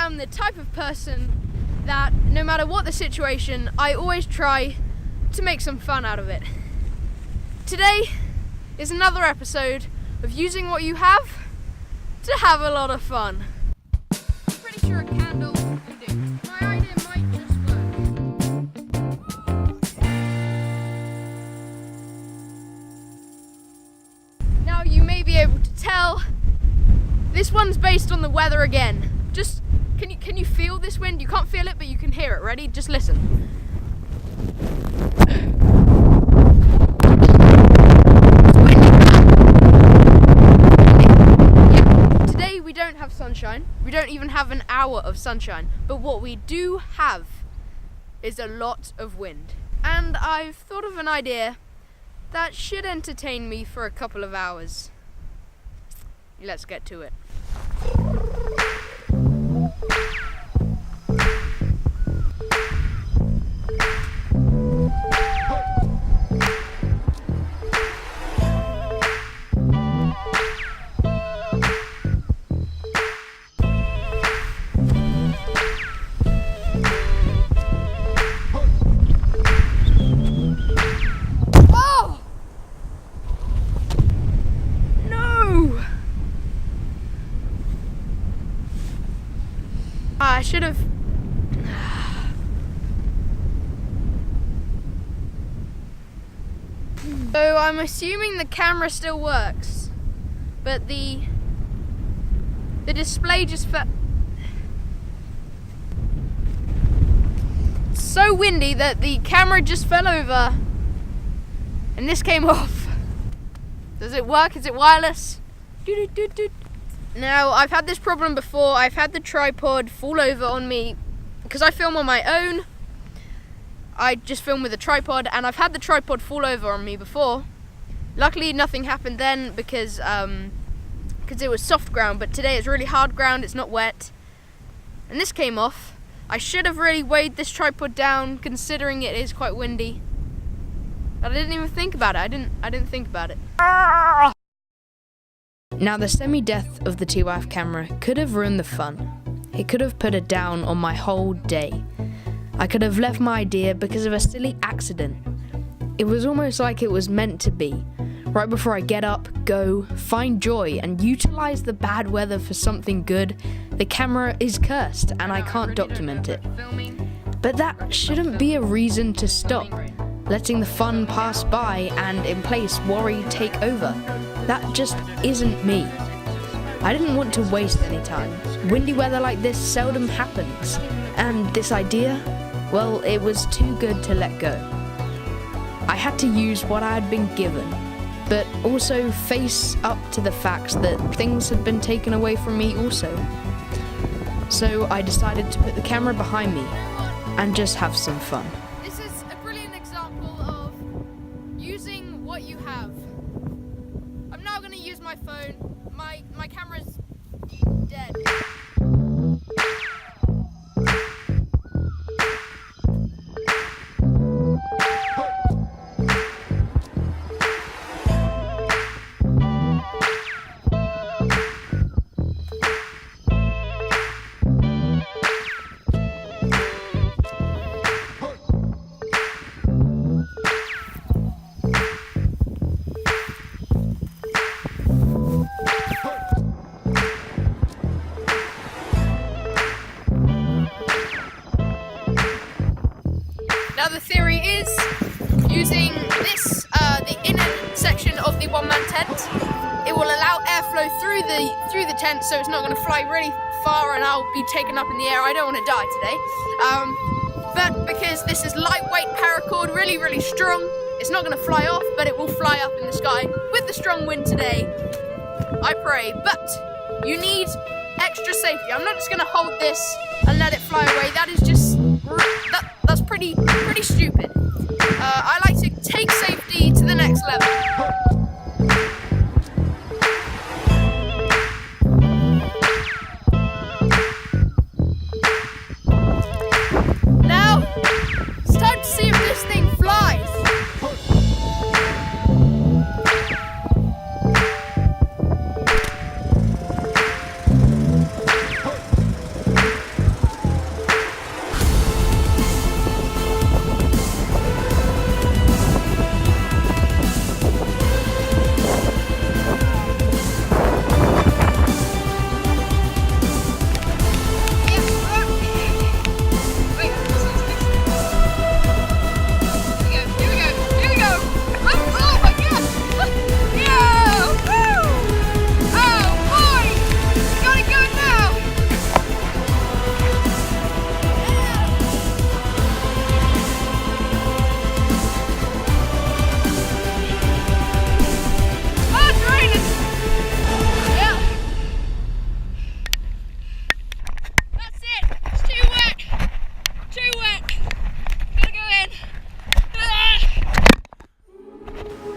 am the type of person that no matter what the situation, I always try to make some fun out of it. Today is another episode of using what you have to have a lot of fun. I'm pretty sure a candle will do. My idea might just work. Now you may be able to tell this one's based on the weather again. Just can you feel this wind? You can't feel it, but you can hear it. Ready? Just listen. Today we don't have sunshine. We don't even have an hour of sunshine. But what we do have is a lot of wind. And I've thought of an idea that should entertain me for a couple of hours. Let's get to it. I should have. So I'm assuming the camera still works, but the display just fell. It's so windy that the camera just fell over, and this came off. Does it work? Is it wireless? Now, I've had this problem before. I've had the tripod fall over on me because I film on my own. I just film with a tripod, and I've had the tripod fall over on me before. Luckily, nothing happened then because it was soft ground, but today it's really hard ground, it's not wet. And this came off. I should have really weighed this tripod down considering it is quite windy. But I didn't even think about it. I didn't think about it. Now, the semi-death of the TYF camera could have ruined the fun. It could have put a down on my whole day. I could have left my idea because of a silly accident. It was almost like it was meant to be. Right before I get up, go, find joy, and utilize the bad weather for something good, the camera is cursed and I can't document it. But that shouldn't be a reason to stop. Letting the fun pass by and in place worry take over. That just isn't me. I didn't want to waste any time. Windy weather like this seldom happens. And this idea, well, it was too good to let go. I had to use what I had been given, but also face up to the facts that things had been taken away from me also. So I decided to put the camera behind me and just have some fun. This is a brilliant example of using what you have. I'm now going to use my phone. My camera's dead. Now the theory is using this, the inner section of the one-man tent. It will allow airflow through the tent, so it's not going to fly really far and I'll be taken up in the air. I don't want to die today. But because this is lightweight paracord, really, really strong, it's not going to fly off, but it will fly up in the sky with the strong wind today. I pray, but you need extra safety. I'm not just going to hold this and let it fly away. That is just that's pretty stupid. I like to take safety to the next level. Now, it's time to see if this thing flies.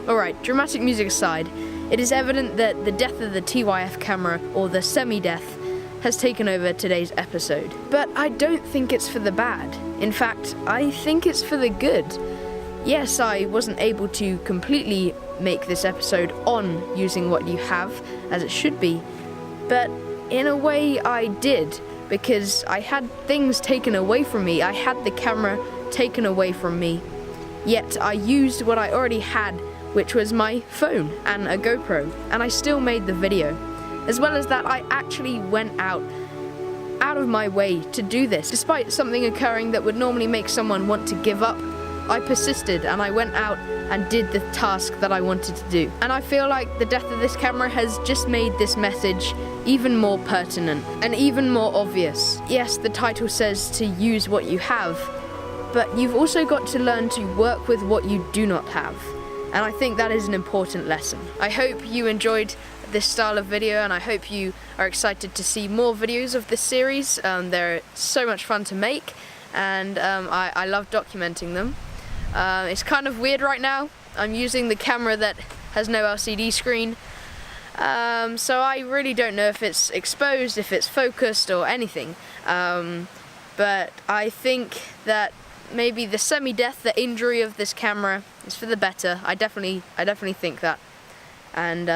Alright, dramatic music aside, it is evident that the death of the TYF camera, or the semi-death, has taken over today's episode. But I don't think it's for the bad. In fact, I think it's for the good. Yes, I wasn't able to completely make this episode on using what you have, as it should be, but in a way I did, because I had things taken away from me. I had the camera taken away from me, yet I used what I already had, which was my phone and a GoPro, and I still made the video. As well as that, I actually went out of my way to do this. Despite something occurring that would normally make someone want to give up, I persisted and I went out and did the task that I wanted to do. And I feel like the death of this camera has just made this message even more pertinent and even more obvious. Yes, the title says to use what you have, but you've also got to learn to work with what you do not have. And I think that is an important lesson. I hope you enjoyed this style of video, and I hope you are excited to see more videos of this series. They're so much fun to make, and I love documenting them. It's kind of weird right now. I'm using the camera that has no LCD screen, so I really don't know if it's exposed, if it's focused or anything, but I think that maybe the semi-death, the injury of this camera is for the better. I definitely think that, and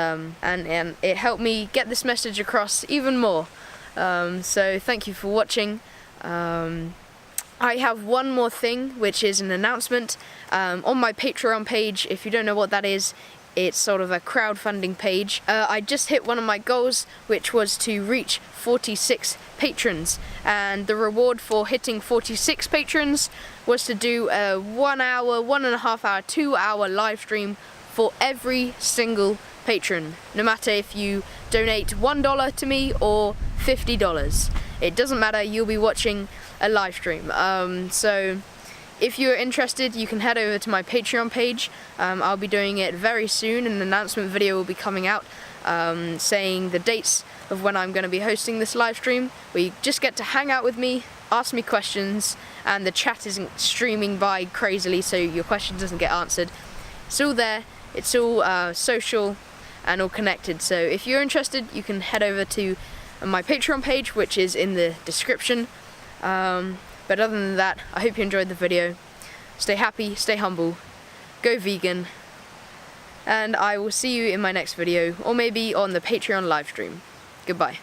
it helped me get this message across even more. So thank you for watching. I have one more thing, which is an announcement on my Patreon page. If you don't know what that is, it's sort of a crowdfunding page. I just hit one of my goals, which was to reach 46 patrons, and the reward for hitting 46 patrons was to do a 1 hour, 1.5 hour, 2 hour live stream for every single patron, no matter if you donate $1 to me or $50. It doesn't matter, you'll be watching a live stream. So if you're interested, you can head over to my Patreon page. I'll be doing it very soon. An announcement video will be coming out saying the dates of when I'm going to be hosting this live stream, where you just get to hang out with me, ask me questions, and the chat isn't streaming by crazily so your question doesn't get answered. It's all there, it's all social and all connected. So if you're interested, you can head over to my Patreon page, which is in the description. But other than that, I hope you enjoyed the video. Stay happy, stay humble, go vegan, and I will see you in my next video, or maybe on the Patreon live stream. Goodbye.